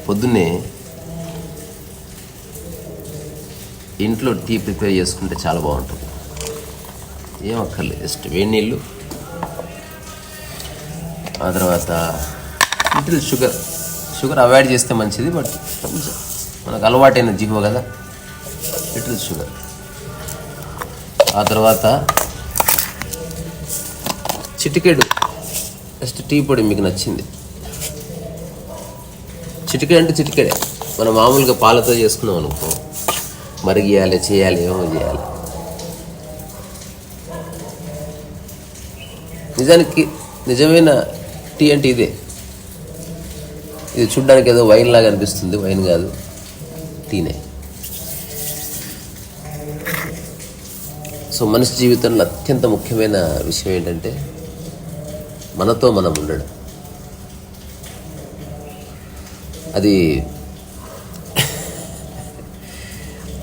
పొద్దున్నే ఇంట్లో tea prepare చేసుకుంటే చాలా బాగుంటుంది. ఏం అక్కర్లేదు, జస్ట్ వేడి నీళ్ళు, ఆ తర్వాత లిటిల్ షుగర్ అవాయిడ్ చేస్తే మంచిది, బట్ మనకు అలవాటైన జిహ్వ కదా, లిటిల్ షుగర్. ఆ తర్వాత చిటికెడు జస్ట్ టీ పొడి మీకు నచ్చింది, చిటికెడు అంటే చిటికెడే. మనం మామూలుగా పాలతో చేసుకున్నాం అనుకో, మరిగియాలి, చేయాలి, ఏమో చేయాలి. నిజానికి నిజమైన టీ అంటే ఇదే. ఇది చూడ్డానికి ఏదో వైన్ లాగా అనిపిస్తుంది, వైన్ కాదు, టీనే. సో మనిషి జీవితంలో అత్యంత ముఖ్యమైన విషయం ఏంటంటే మనతో మనం ఉండడం. అది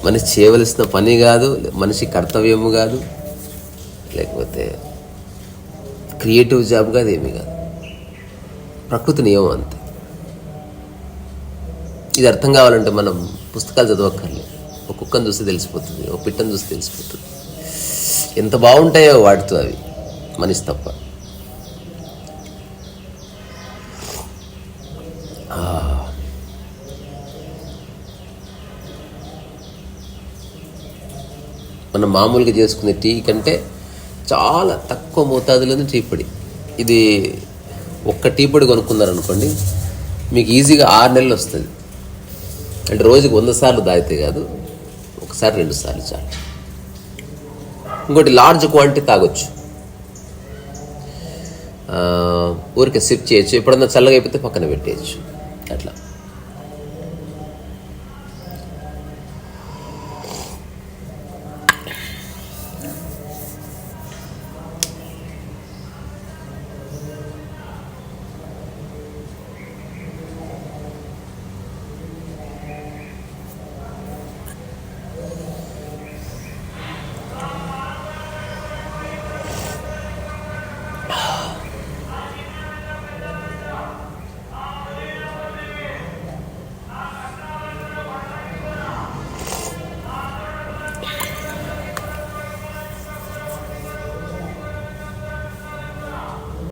మనిషి చేయవలసిన పని కాదు, మనిషి కర్తవ్యము కాదు, లేకపోతే క్రియేటివ్ జాబ్ కాదు, ఏమీ కాదు. ప్రకృతి నియమం అంతే. ఇది అర్థం కావాలంటే మనం పుస్తకాలు చదవక్కర్లేదు. ఒక కుక్కను చూస్తే తెలిసిపోతుంది, ఒక పిట్టను చూస్తే తెలిసిపోతుంది. ఎంత బాగుంటాయో వాటితో అవి, మనిషి తప్ప. మనం మామూలుగా చేసుకునే టీ కంటే చాలా తక్కువ మోతాదులోనే టీ పొడి. ఇది ఒక్క టీ పొడి కొనుక్కున్నారనుకోండి, మీకు ఈజీగా 6 నెలలు వస్తుంది. అంటే రోజుకి 100 సార్లు తాగితే కాదు, ఒకసారి 2 సార్లు చాలు. ఇంకోటి లార్జ్ క్వాంటిటీ తాగొచ్చు, ఊరికే సిప్ చేయొచ్చు. ఎప్పుడన్నా చల్లగా అయిపోతే పక్కన పెట్టేయచ్చు.